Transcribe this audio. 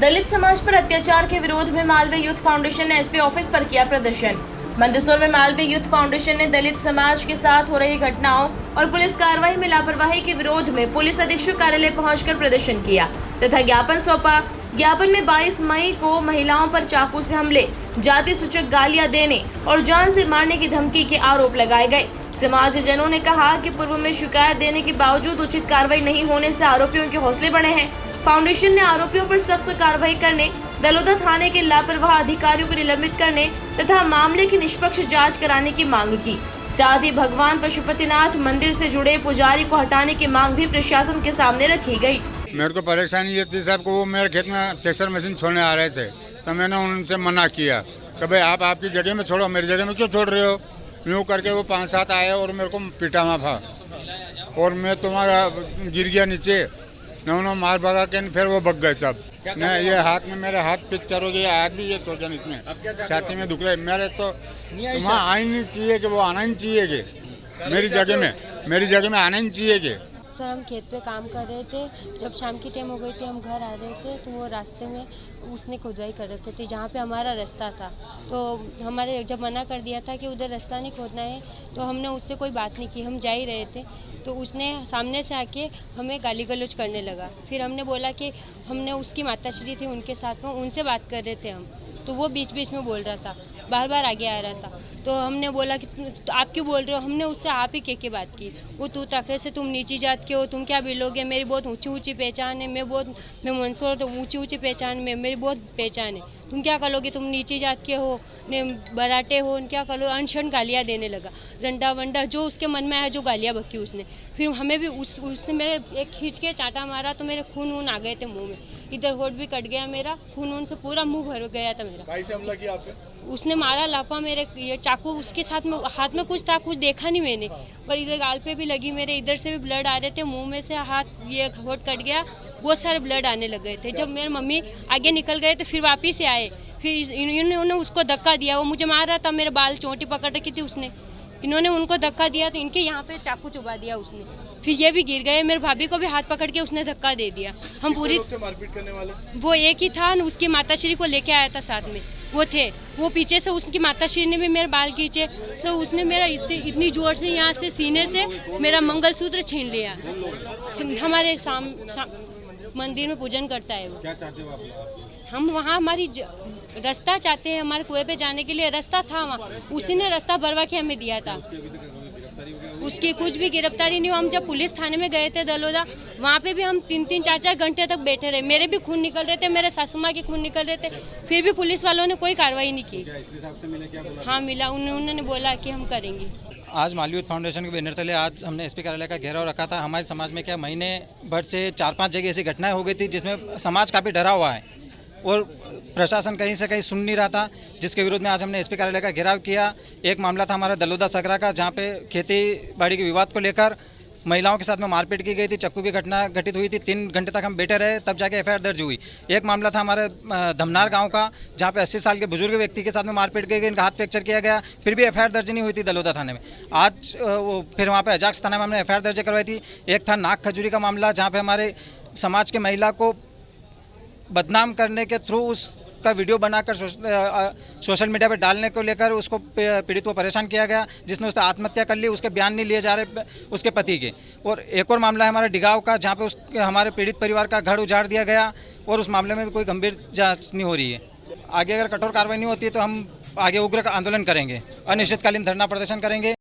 दलित समाज पर अत्याचार के विरोध में मालवीय यूथ फाउंडेशन ने एसपी ऑफिस पर किया प्रदर्शन। मंदसौर में मालवीय यूथ फाउंडेशन ने दलित समाज के साथ हो रही घटनाओं और पुलिस कार्रवाई में लापरवाही के विरोध में पुलिस अधीक्षक कार्यालय पहुंचकर प्रदर्शन किया तथा ज्ञापन सौंपा। ज्ञापन में 22 मई को महिलाओं पर चाकू से हमले, जाति सूचक गालियां देने और जान से मारने की धमकी के आरोप लगाए गए। समाजजनों ने कहा कि पूर्व में शिकायत देने के बावजूद उचित कार्रवाई नहीं होने से आरोपियों के हौसले बढ़े हैं। फाउंडेशन ने आरोपियों पर सख्त कार्रवाई करने, दलोदा थाने के लापरवाह अधिकारियों को निलंबित करने तथा मामले की निष्पक्ष जांच कराने की मांग की। साथ ही भगवान पशुपतिनाथ मंदिर से जुड़े पुजारी को हटाने की मांग भी प्रशासन के सामने रखी गई। मेरे को परेशानी ये थी साहब को, वो मेरे खेत में थ्रेसर मशीन छोड़ने आ रहे थे तो मैंने उनसे मना किया कि भाई आप आपकी जगह में छोड़ो, मेरी जगह में क्यों छोड़ रहे हो। यूँ करके वो 5-7 आए और मेरे को पीटा माफा और मैं तुम्हारा गिर गया नीचे, उन्होंने मार भगा के फिर वो भग गए सब। मैं ये हाथ में मेरे हाथ पिक्चर हो गया, आज भी ये सोचन इसमें छाती में दुख रहा है मेरे। तो वहाँ आना नहीं चाहिए कि वो आना नहीं चाहिए कि मेरी जगह में आना नहीं चाहिए कि। सर हम खेत पे काम कर रहे थे, जब शाम की टाइम हो गई थी हम घर आ रहे थे तो वो रास्ते में उसने खुदाई कर रखी थी जहाँ पे हमारा रास्ता था। तो हमारे जब मना कर दिया था कि उधर रास्ता नहीं खोदना है तो हमने उससे कोई बात नहीं की, हम जा ही रहे थे तो उसने सामने से आके हमें गाली गलौज करने लगा। फिर हमने बोला कि हमने उसकी माताश्री थी उनके साथ में, उनसे बात कर रहे थे हम, तो वो बीच बीच में बोल रहा था, बार बार आगे आ रहा था। तो हमने बोला कि तो आप क्यों बोल रहे हो, हमने उससे आप ही के बात की। वो तू तकरे से तुम नीची जात के हो, तुम क्या बोलोगे, मेरी बहुत ऊंची ऊंची पहचान है, मैं मंदसौर तो ऊंची ऊंची पहचान में मेरी बहुत पहचान है, तुम क्या करोगे, तुम नीची जात के हो, ने बराटे हो, क्या करो। अनशन गालियाँ देने लगा, रंडा वंडा जो उसके मन में आया जो गालियाँ बकी उसने। फिर हमें भी उसने मेरे एक खींच के चाटा मारा तो मेरे खून वून आ गए थे मुँह में, इधर होठ भी कट गया मेरा, खून वून से पूरा मुँह भर गया था मेरा। कैसे हमला किया आपने? उसने मारा लापा, मेरे ये चाकू उसके साथ में हाथ में कुछ था, कुछ देखा नहीं मैंने, पर इधर गाल पे भी लगी मेरे, इधर से भी ब्लड आ रहे थे, मुंह में से हाथ ये होठ कट गया, बहुत सारे ब्लड आने लग गए थे। जब मेरे मम्मी आगे निकल गए तो फिर वापिस से आए, फिर इन्होंने उसको धक्का दिया, वो मुझे मार रहा था, मेरे बाल चोटी पकड़ रखी थी उसने, इन्होंने उनको धक्का दिया तो इनके यहाँ पे चाकू चुबा दिया उसने, फिर ये भी गिर गए। मेरे भाभी को भी हाथ पकड़ के उसने धक्का दे दिया। हम पूरी मारपीट करने वाले वो एक ही था, उसकी माताश्री को लेके आया था साथ में, वो थे, वो पीछे से उसकी माताश्री ने भी मेरे बाल खींचे, तो उसने मेरा इतनी जोर से यहाँ से सीने से मेरा मंगलसूत्र छीन लिया। हमारे मंदिर में पूजन करता है वो। क्या चाहते हो आप? हम वहाँ हमारी रास्ता चाहते हैं, हमारे कुएं पे जाने के लिए रास्ता था वहाँ, उसी ने रास्ता भरवा के हमें दिया था। उसकी कुछ भी गिरफ्तारी नहीं हुआ। हम जब पुलिस थाने में गए थे दलोदा, वहाँ पे भी हम 3-3, 4-4 घंटे तक बैठे रहे, मेरे भी खून निकल रहे थे, मेरे सासू माँ के खून निकल रहे थे, फिर भी पुलिस वालों ने कोई कार्रवाई नहीं की। हाँ मिला, उन्होंने बोला कि हम करेंगे। आज मालवीय यूथ फाउंडेशन के बैनर तले आज हमने एसपी कार्यालय का घेराव रखा था। हमारे समाज में क्या महीने भर से 4-5 जगह ऐसी घटनाएं हो गई थी जिसमें समाज काफ़ी डरा हुआ है और प्रशासन कहीं से कहीं सुन नहीं रहा था, जिसके विरोध में आज हमने एसपी कार्यालय का घेराव किया। एक मामला था हमारा दलोदा सकरा का, जहाँ पे खेती बाड़ी के विवाद को लेकर महिलाओं के साथ में मारपीट की गई थी, चक्कू की घटना घटित हुई थी। 3 घंटे तक हम बैठे रहे, तब जाके एफआईआर दर्ज हुई। एक मामला था हमारे धमनार गांव का, जहाँ पे 80 साल के बुजुर्ग व्यक्ति के साथ में मारपीट की गई, इनका हाथ फ्रैक्चर किया गया, फिर भी एफआईआर दर्ज नहीं हुई थी दलोदा थाने में। आज फिर वहाँ पे अजाक्स थाना में हमने एफआईआर दर्ज करवाई थी। एक था नाग खजूरी का मामला, जहाँ पे हमारे समाज के महिला को बदनाम करने के थ्रू उसका वीडियो बनाकर सोशल मीडिया पर डालने को लेकर उसको पीड़ित को परेशान किया गया, जिसने उसने आत्महत्या कर ली। उसके बयान नहीं लिए जा रहे उसके पति के। और एक और मामला है हमारे डिगाव का, जहाँ पे हमारे पीड़ित परिवार का घर उजाड़ दिया गया और उस मामले में भी कोई गंभीर जांच नहीं हो रही है। आगे अगर कठोर कार्रवाई नहीं होती है तो हम आगे उग्र आंदोलन करेंगे, अनिश्चितकालीन धरना प्रदर्शन करेंगे।